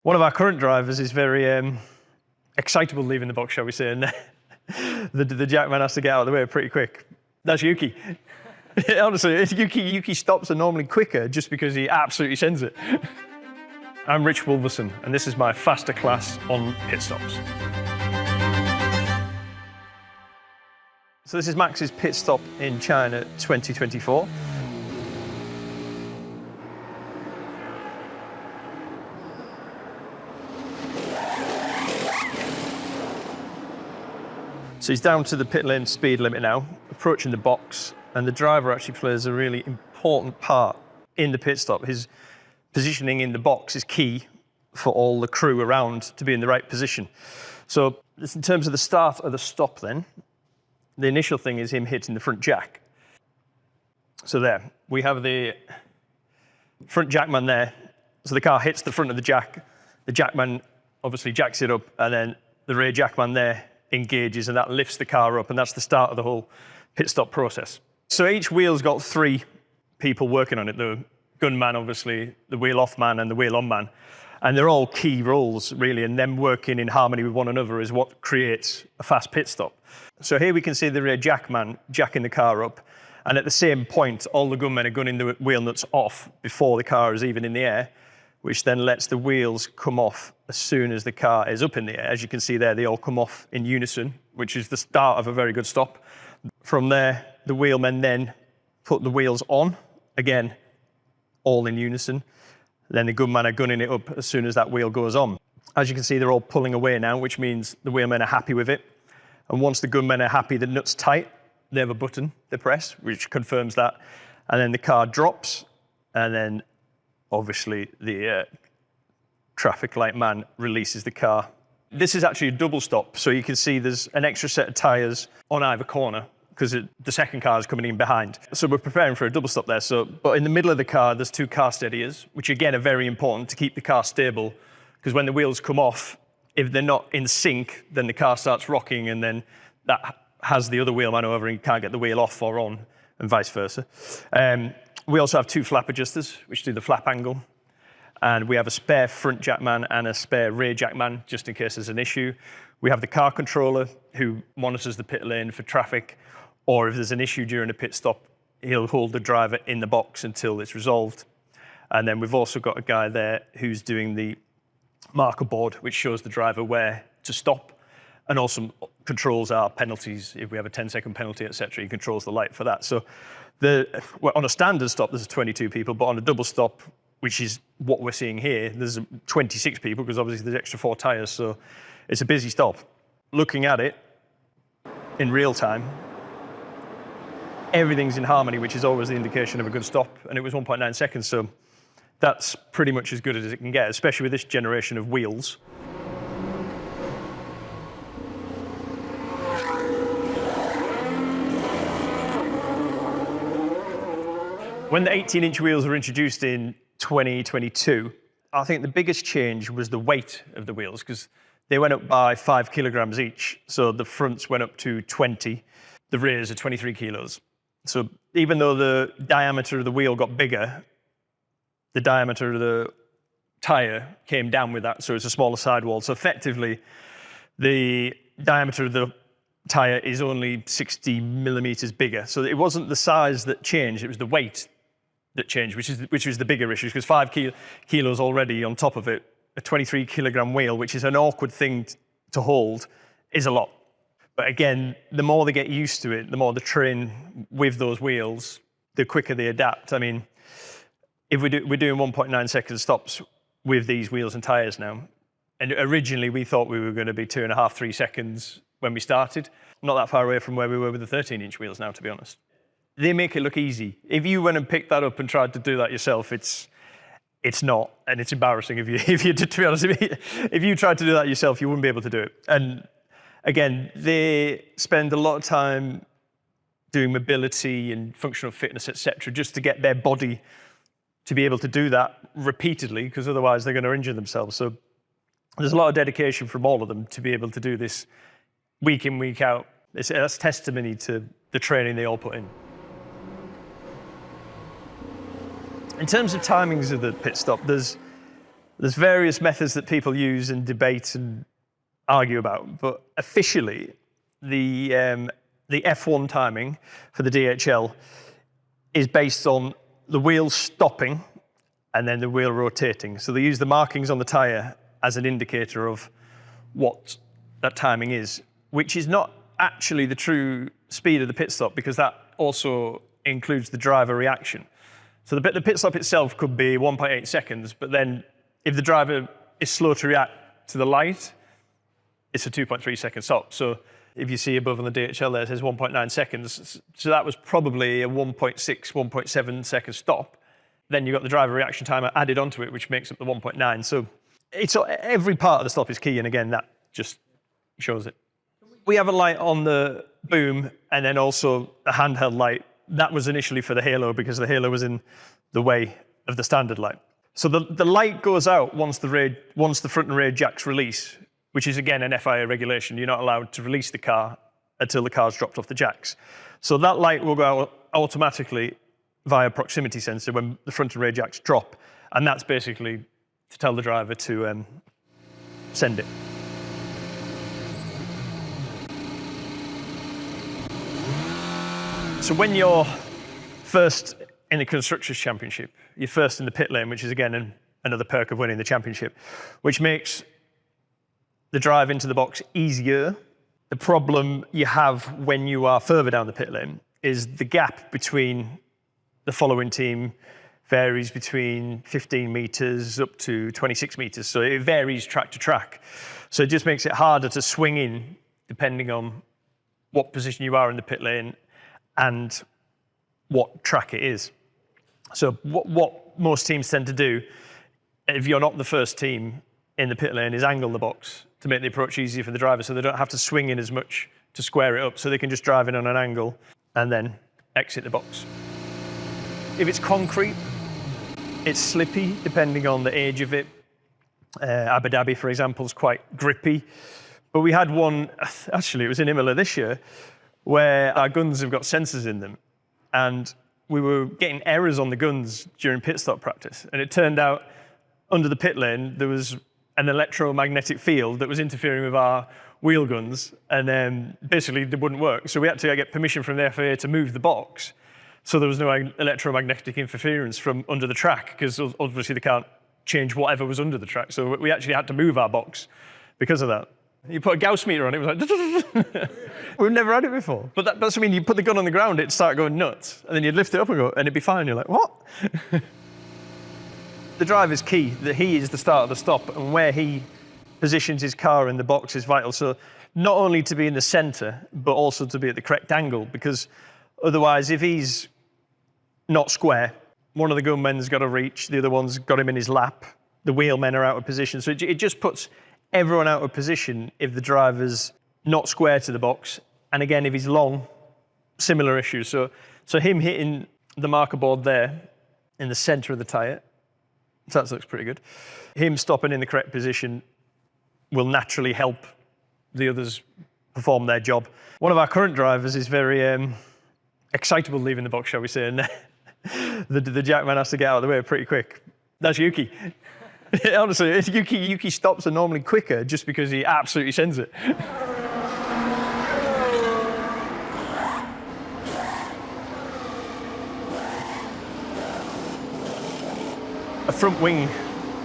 One of our current drivers is very excitable leaving the box, shall we say, and the jackman has to get out of the way pretty quick. That's Yuki. Honestly, Yuki stops are normally quicker just because he absolutely sends it. I'm Rich Wolverson, and this is my Fasterclass on pit stops. So this is Max's pit stop in China 2024. So he's down to the pit lane speed limit now, approaching the box, and the driver actually plays a really important part in the pit stop. His positioning in the box is key for all the crew around to be in the right position. So in terms of the start of the stop then, the initial thing is him hitting the front jack. So there, we have the front jackman there. So the car hits the front of the jackman obviously jacks it up, and then the rear jackman there engages, and that lifts the car up, and that's the start of the whole pit stop process. So each wheel's got three people working on it: the gunman, obviously, the wheel off man, and the wheel on man. And they're all key roles, really, and them working in harmony with one another is what creates a fast pit stop. So here we can see the rear jackman jacking the car up, and at the same point, all the gunmen are gunning the wheel nuts off before the car is even in the air, which then lets the wheels come off as soon as the car is up in the air. As you can see there, they all come off in unison, which is the start of a very good stop. From there, the wheelmen then put the wheels on, again, all in unison. Then the gunmen are gunning it up as soon as that wheel goes on. As you can see, they're all pulling away now, which means the wheelmen are happy with it. And once the gunmen are happy the nut's tight, they have a button they press, which confirms that. And then the car drops, and then obviously the traffic light man releases the car. This is actually a double stop, so you can see there's an extra set of tyres on either corner because the second car is coming in behind. So we're preparing for a double stop there. But in the middle of the car, there's two car steadiers, which again are very important to keep the car stable, because when the wheels come off, if they're not in sync, then the car starts rocking, and then that has the other wheelman over and can't get the wheel off or on, and vice versa. We also have two flap adjusters, which do the flap angle. And we have a spare front jackman and a spare rear jackman, just in case there's an issue. We have the car controller, who monitors the pit lane for traffic, or if there's an issue during a pit stop, he'll hold the driver in the box until it's resolved. And then we've also got a guy there who's doing the marker board, which shows the driver where to stop, and also controls our penalties. If we have a 10-second penalty, etc., he controls the light for that. So on a standard stop, there's 22 people, but on a double stop, which is what we're seeing here, there's 26 people, because obviously there's extra 4 tyres, so it's a busy stop. Looking at it in real time, everything's in harmony, which is always the indication of a good stop, and it was 1.9 seconds, so that's pretty much as good as it can get, especially with this generation of wheels. When the 18-inch wheels were introduced in 2022, I think the biggest change was the weight of the wheels, because they went up by 5 kilograms each. So the fronts went up to 20, the rears are 23 kilos. So even though the diameter of the wheel got bigger, the diameter of the tyre came down with that, so it's a smaller sidewall. So effectively, the diameter of the tyre is only 60 millimeters bigger. So it wasn't the size that changed, it was the weight that changed, which was the bigger issue, because 5 kilos already on top of it, a 23 kilogram wheel, which is an awkward thing to hold, is a lot. But again, the more they get used to it, the more they train with those wheels, the quicker they adapt. I mean, if we're doing 1.9 second stops with these wheels and tyres now, and originally we thought we were going to be 2.5, 3 seconds when we started, not that far away from where we were with the 13-inch wheels now, to be honest. They make it look easy. If you went and picked that up and tried to do that yourself, it's not, and it's embarrassing if you to be honest, if you tried to do that yourself, you wouldn't be able to do it. And again, they spend a lot of time doing mobility and functional fitness, etc., just to get their body to be able to do that repeatedly, because otherwise they're going to injure themselves. So there's a lot of dedication from all of them to be able to do this week in, week out. That's testimony to the training they all put in. In terms of timings of the pit stop, there's There's various methods that people use and debate and argue about, but officially, the F1 timing for the DHL is based on the wheel stopping and then the wheel rotating. So they use the markings on the tyre as an indicator of what that timing is, which is not actually the true speed of the pit stop, because that also includes the driver reaction. So the pit stop itself could be 1.8 seconds, but then if the driver is slow to react to the light, it's a 2.3 second stop. So if you see above on the DHL there, it says 1.9 seconds. So that was probably a 1.6, 1.7 second stop. Then you've got the driver reaction timer added onto it, which makes up the 1.9. So every part of the stop is key, and again, that just shows it. We have a light on the boom and then also a handheld light. That was initially for the halo because the halo was in the way of the standard light. So the light goes out once the front and rear jacks release, which is again an FIA regulation. You're not allowed to release the car until the car's dropped off the jacks. So that light will go out automatically via proximity sensor when the front and rear jacks drop. And that's basically to tell the driver to send it. So when you're first in the Constructors' Championship, you're first in the pit lane, which is again another perk of winning the championship, which makes the drive into the box easier. The problem you have when you are further down the pit lane is the gap between the following team varies between 15 meters up to 26 meters. So it varies track to track. So it just makes it harder to swing in depending on what position you are in the pit lane and what track it is. So what most teams tend to do, if you're not the first team in the pit lane, is angle the box to make the approach easier for the driver so they don't have to swing in as much to square it up, so they can just drive in on an angle and then exit the box. If it's concrete, it's slippy depending on the age of it. Abu Dhabi, for example, is quite grippy. But we had one, actually it was in Imola this year, where our guns have got sensors in them. And we were getting errors on the guns during pit stop practice. And it turned out under the pit lane, there was an electromagnetic field that was interfering with our wheel guns. And then basically they wouldn't work. So we had to get permission from the FIA to move the box. So there was no electromagnetic interference from under the track, because obviously they can't change whatever was under the track. So we actually had to move our box because of that. You put a Gauss meter on it, it was like, we've never had it before. But that's what I mean, you put the gun on the ground, it'd start going nuts. And then you'd lift it up and go, and it'd be fine. You're like, what? The drive is key, that he is the start of the stop, and where he positions his car in the box is vital. So not only to be in the center, but also to be at the correct angle, because otherwise, if he's not square, one of the gunmen's got to reach, the other one's got him in his lap, the wheelmen are out of position. So it just puts everyone out of position if the driver's not square to the box. And again, if he's long, similar issues. So him hitting the marker board there in the center of the tyre, so that looks pretty good. Him stopping in the correct position will naturally help the others perform their job. One of our current drivers is very excitable leaving the box, shall we say, and the jackman has to get out of the way pretty quick. That's Yuki. Honestly, Yuki stops are normally quicker just because he absolutely sends it. A front wing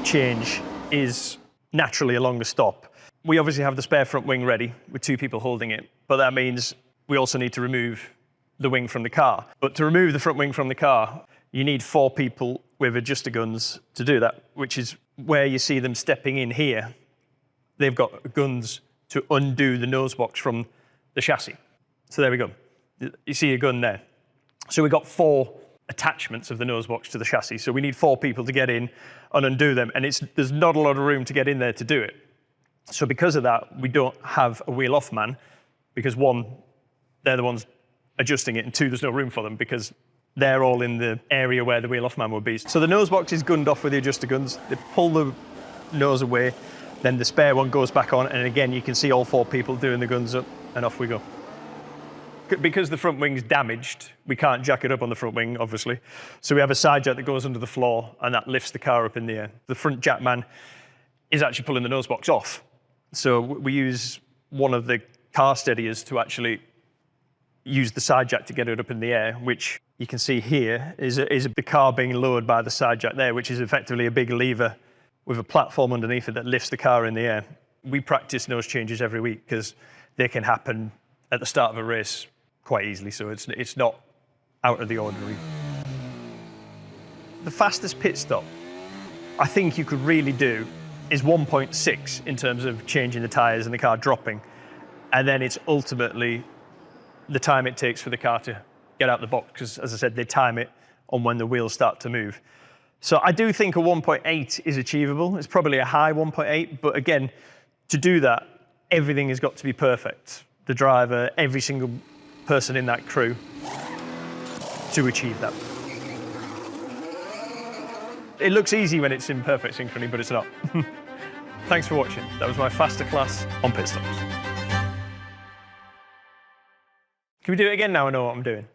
change is naturally a longer stop. We obviously have the spare front wing ready with 2 people holding it, but that means we also need to remove the wing from the car. But to remove the front wing from the car, you need 4 people with adjuster guns to do that, which is where you see them stepping in here. They've got guns to undo the nose box from the chassis. So there we go. You see a gun there. So we've got 4 attachments of the nose box to the chassis. So we need 4 people to get in and undo them. And there's not a lot of room to get in there to do it. So because of that, we don't have a wheel off man, because 1, they're the ones adjusting it, and 2, there's no room for them because they're all in the area where the wheel off man would be. So the nose box is gunned off with the adjuster guns. They pull the nose away, then the spare one goes back on, and again, you can see all 4 people doing the guns up, and off we go. because the front wing's damaged, we can't jack it up on the front wing, obviously. So we have a side jack that goes under the floor and that lifts the car up in the air. The front jack man is actually pulling the nose box off. So we use one of the car steadiers to actually use the side jack to get it up in the air, which you can see here is the car being lowered by the side jack there, which is effectively a big lever with a platform underneath it that lifts the car in the air. We practice nose changes every week because they can happen at the start of a race quite easily, so it's not out of the ordinary. The fastest pit stop I think you could really do is 1.6 in terms of changing the tyres and the car dropping, and then it's ultimately the time it takes for the car to get out the box, because as I said, they time it on when the wheels start to move. So I do think a 1.8 is achievable. It's probably a high 1.8, but again, to do that, everything has got to be perfect. The driver, every single person in that crew to achieve that. It looks easy when it's in perfect synchrony, but it's not. Thanks for watching. That was my Fasterclass on pit stops. Can we do it again now I know what I'm doing?